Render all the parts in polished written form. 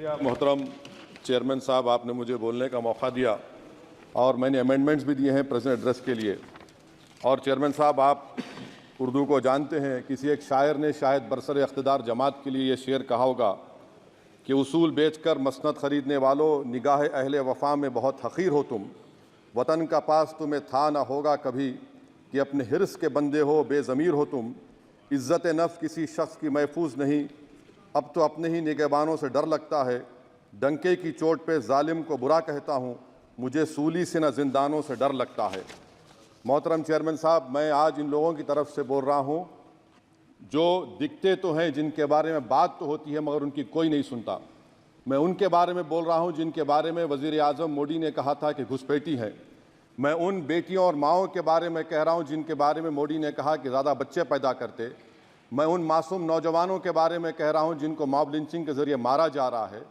शुक्रिया मोहतरम चेयरमैन साहब, आपने मुझे बोलने का मौका दिया और मैंने अमेंडमेंट्स भी दिए हैं प्रेजेंट एड्रेस के लिए। और चेयरमैन साहब, आप उर्दू को जानते हैं, किसी एक शायर ने शायद बरसर इख्तिदार जमात के लिए ये शेर कहा होगा कि उसूल बेचकर मसनद ख़रीदने वालों, निगाह अहले वफ़ा में बहुत हक़ीर हो तुम, वतन का पास तुम्हें था ना होगा कभी, कि अपने हिर्स के बंदे हो बेज़मीर हो तुम, इज़्ज़त नफ्स किसी शख्स की महफूज नहीं, अब तो अपने ही निगहबानों से डर लगता है, डंके की चोट पे जालिम को बुरा कहता हूँ, मुझे सूली से न जिंदानों से डर लगता है। मोहतरम चेयरमैन साहब, मैं आज इन लोगों की तरफ से बोल रहा हूँ जो दिखते तो हैं, जिनके बारे में बात तो होती है मगर उनकी कोई नहीं सुनता। मैं उनके बारे में बोल रहा हूँ जिनके बारे में वज़ीर आज़म मोदी ने कहा था कि घुसपैठी हैं। मैं उन बेटियों और माओं के बारे में कह रहा हूँ जिनके बारे में मोदी ने कहा कि ज़्यादा बच्चे पैदा करते। मैं उन मासूम नौजवानों के बारे में कह रहा हूँ जिनको मॉब लिंचिंग के ज़रिए मारा जा रहा है।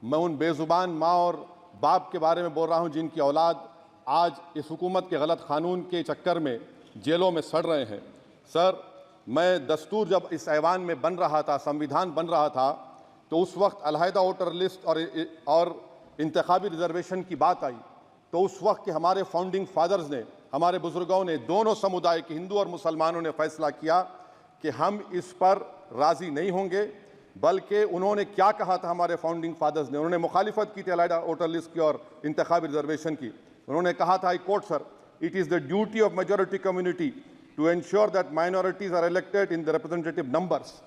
मैं उन बेज़ुबान माँ और बाप के बारे में बोल रहा हूँ जिनकी औलाद आज इस हुकूमत के गलत कानून के चक्कर में जेलों में सड़ रहे हैं। सर, मैं दस्तूर जब इस ऐवान में बन रहा था, संविधान बन रहा था, तो उस वक्त अलहदा वोटर लिस्ट और इंतखाबी रिजर्वेशन की बात आई, तो उस वक्त के हमारे फाउंडिंग फादर्स ने, हमारे बुजुर्गों ने, दोनों समुदाय के हिंदू और मुसलमानों ने फैसला किया कि हम इस पर राज़ी नहीं होंगे। बल्कि उन्होंने क्या कहा था हमारे फाउंडिंग फादर्स ने, उन्होंने मुखालिफत की थी अलहदा वोटर लिस्ट की और इंतखाबी रिजर्वेशन की। उन्होंने कहा था, I quote sir, it is the duty of majority community to ensure that minorities are elected in the representative numbers.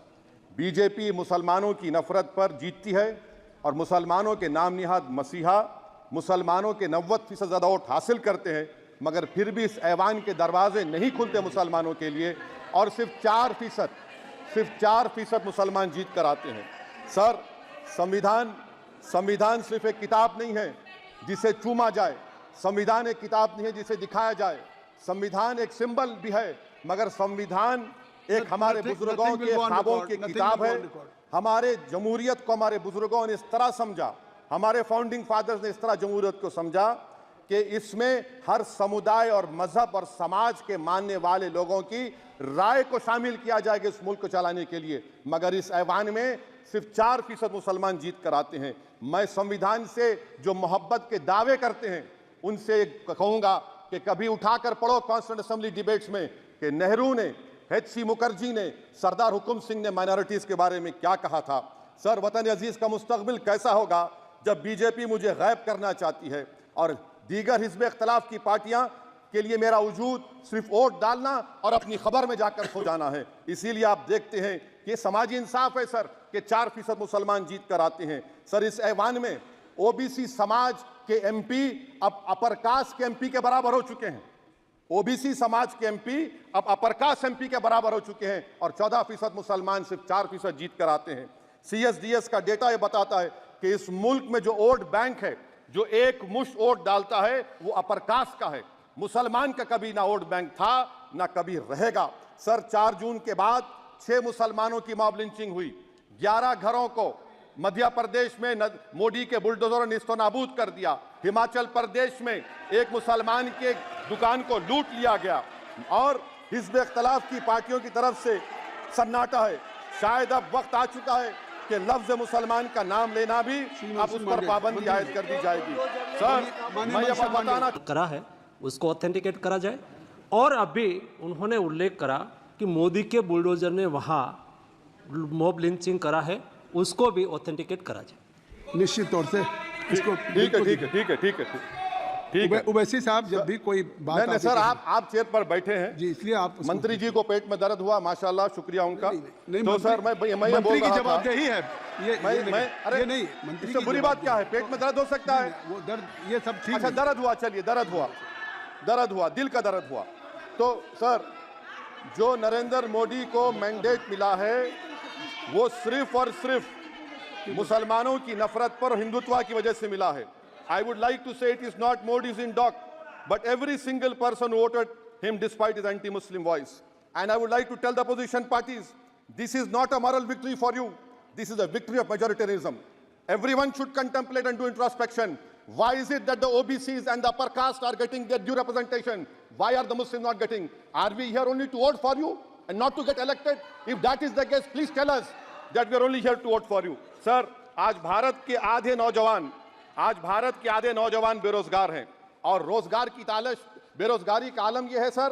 BJP मुसलमानों की नफरत पर जीतती है और मुसलमानों के नाम निहाद मसीहा मुसलमानों के 90% ज़्यादा वोट हासिल करते हैं, मगर फिर भी इस ऐवान के दरवाजे नहीं खुलते मुसलमानों के लिए और सिर्फ 4% मुसलमान जीत कर आते हैं। सर, संविधान सिर्फ एक किताब नहीं है जिसे चूमा जाए, संविधान एक किताब नहीं है जिसे दिखाया जाए, संविधान एक सिंबल भी है, मगर संविधान एक हमारे बुजुर्गों के ख्वाबों की किताब है। हमारे जमहूरियत को हमारे बुजुर्गों ने इस तरह समझा, हमारे फाउंडिंग फादर्स ने इस तरह जमहूरियत को समझा कि इसमें हर समुदाय और मजहब और समाज के मानने वाले लोगों की राय को शामिल किया जाएगा इस मुल्क को चलाने के लिए। मगर इस ऐवान में सिर्फ 4% मुसलमान जीत कर आते हैं। मैं संविधान से जो मोहब्बत के दावे करते हैं उनसे कहूंगा कि कभी उठाकर पढ़ो कॉन्स्टिट्यूएंट असेंबली डिबेट्स में कि नेहरू ने, HC मुखर्जी ने, सरदार हुकुम सिंह ने माइनॉरिटीज के बारे में क्या कहा था। सर, वतन अजीज का मुस्तकबिल कैसा होगा जब बीजेपी मुझे गायब करना चाहती है और दीगर हिज़्ब इख्तिलाफ की पार्टियां के लिए मेरा वजूद सिर्फ वोट डालना और अपनी खबर में जाकर सो जाना है। इसीलिए आप देखते हैं कि समाजी इंसाफ है सर कि 4% मुसलमान जीत कर आते हैं। सर, इस ऐवान में OBC समाज के MP अब अपर कास्ट के MP के बराबर हो चुके हैं। OBC समाज के MP अब अपर कास्ट MP के बराबर हो चुके हैं और 14% मुसलमान सिर्फ 4% जीत कर आते हैं। CSDS का डेटा ये बताता है कि इस मुल्क में जो वोट बैंक है, जो एक मुश्त वोट डालता है, वो अपर कास्ट का है। मुसलमान का कभी ना वोट बैंक था ना कभी रहेगा। सर, 4 जून के बाद 6 मुसलमानों की मॉब लिंचिंग हुई, 11 घरों को मध्य प्रदेश में मोदी के बुलडोजरों ने निस्तनाबूद कर दिया। हिमाचल प्रदेश में एक मुसलमान के दुकान को लूट लिया गया और हिज़्ब इख्तिलाफ की पार्टियों की तरफ से सन्नाटा है। शायद अब वक्त आ चुका है कि लफ्ज़ मुसलमान का नाम लेना भी अब उस पर पाबंदी आयद कर दी जाएगी। सर, मैं ये बताना करा है उसको ऑथेंटिकेट करा जाए। और अभी उन्होंने उल्लेख करा कि मोदी के बुलडोजर ने वहाँ मॉब लिंचिंग करा है, उसको भी ऑथेंटिकेट करा जाए। निश्चित तौर से इसको ठीक है। ओवैसी साहब, जब भी कोई बात नहीं सर, आप चेयर पर बैठे हैं जी, इसलिए आप मंत्री जी को पेट में दर्द हुआ, माशाल्लाह, शुक्रिया उनका। तो सर, मैं ये बोल रहा था, जवाबदेही है अरे नहीं, मंत्री इससे बुरी बात क्या है? पेट में दर्द हो सकता है, वो दर्द ये सब ठीक। अच्छा, दर्द हुआ, चलिए, दर्द हुआ, दिल का दर्द हुआ। तो सर, जो नरेंद्र मोदी को मैंडेट मिला है वो सिर्फ और सिर्फ मुसलमानों की नफरत पर हिंदुत्व की वजह से मिला है। I would like to say it is not Modi's in dock, but every single person who voted him despite his anti-Muslim voice. And I would like to tell the opposition parties, this is not a moral victory for you. This is a victory of majoritarianism. Everyone should contemplate and do introspection. Why is it that the OBCs and the upper caste are getting their due representation? Why are the Muslims not getting? Are we here only to vote for you and not to get elected? If that is the case, please tell us that we are only here to vote for you. Sir, आज भारत के आधे नौजवान बेरोजगार हैं और रोजगार की तालाश, बेरोजगारी का आलम यह है सर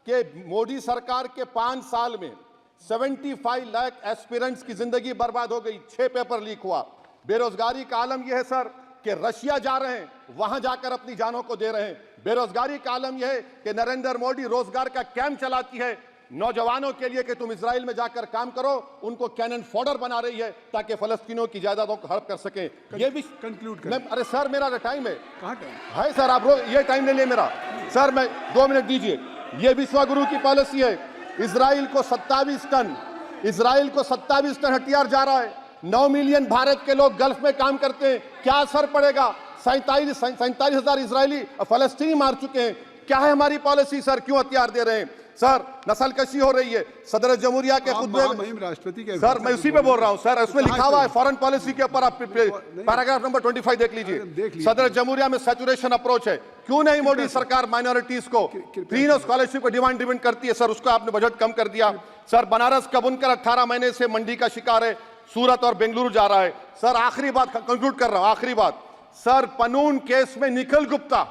कि मोदी सरकार के 5 साल में 75 लाख एस्पिरेंट्स की जिंदगी बर्बाद हो गई, 6 पेपर लीक हुआ। बेरोजगारी का आलम यह है सर कि रशिया जा रहे हैं, वहां जाकर अपनी जानों को दे रहे हैं। बेरोजगारी का आलम यह है कि नरेंद्र मोदी रोजगार का कैंप चलाती है नौजवानों के लिए कि तुम इजराइल में जाकर काम करो, उनको कैनन फॉडर बना रही है ताकि फलस्तीनियों की जायदादों को हड़प कर सकें। ये भी कंक्लूड कर। अरे सर मेरा टाइम है, कहाँ टाइम है सर, आप ये टाइम ले लिए मेरा सर, मैं 2 मिनट दीजिए। ये विश्वगुरु की पॉलिसी है। इजराइल को 27 टन हथियार जा रहा है। 9 मिलियन भारत के लोग गल्फ में काम करते हैं, क्या असर पड़ेगा? 47,000 इजरायली फलस्तीनी मार चुके हैं। क्या है हमारी पॉलिसी सर, क्यों हथियार दे रहे हैं सर? नस्लकशी हो रही है। सदर जमहूरिया के खुतबे में राष्ट्रपति के सर, मैं उसी पे बोल रहा हूं सर, उसमें लिखा हुआ है फॉरेन पॉलिसी के ऊपर, आप पैराग्राफ नंबर 25 देख लीजिए। सदर जमहूरिया में सैचुरेशन अप्रोच है। क्यों नहीं मोदी सरकार माइनॉरिटीज को तीनों स्कॉलरशिप को डिमांड करती है सर, उसको आपने बजट कम कर दिया सर। बनारस का बुनकर 18 महीने से मंडी का शिकार है, सूरत और बेंगलुरु जा रहा है सर। आखिरी बात कंक्लूड कर रहा हूं, आखिरी बात सर, पनून केस में निखिल गुप्ता,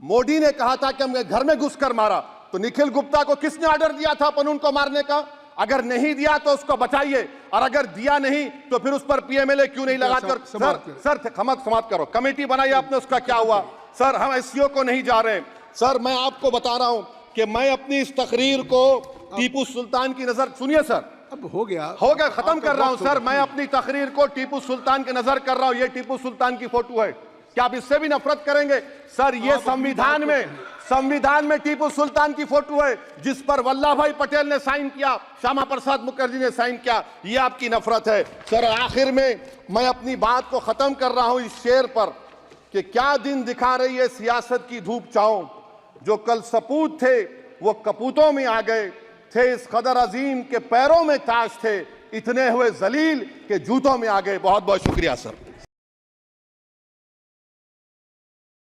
मोदी ने कहा था कि हमने घर में घुसकर मारा, तो निखिल गुप्ता को किसने ऑर्डर दिया था पनून को मारने का? अगर नहीं दिया तो उसको बचाइए, और अगर दिया नहीं तो फिर उस पर पीएमएलए क्यों नहीं लगाकर? सर समाप्त करो। कमेटी बनाई आपने, उसका क्या हुआ सर? हम एससीओ को नहीं जा रहे हैं सर। मैं आपको बता रहा हूं कि मैं अपनी इस तकरीर को टीपू सुल्तान की नजर, सुनिए सर, अब हो गया खत्म कर रहा हूं सर। मैं अपनी तकरीर को टीपू सुल्तान की नजर कर रहा हूं। ये टीपू सुल्तान की फोटो है, क्या आप इससे भी नफरत करेंगे सर? ये संविधान में टीपू सुल्तान की फोटो है जिस पर वल्लभ भाई पटेल ने साइन किया, श्यामा प्रसाद मुखर्जी ने साइन किया। ये आपकी नफरत है सर। आखिर में मैं अपनी बात को खत्म कर रहा हूं इस शेर पर कि क्या दिन दिखा रही है सियासत की धूप छांव, जो कल सपूत थे वो कपूतों में आ गए, थे इस कदर अजीम के पैरों में ताज थे, इतने हुए जलील के जूतों में आ गए। बहुत बहुत शुक्रिया सर।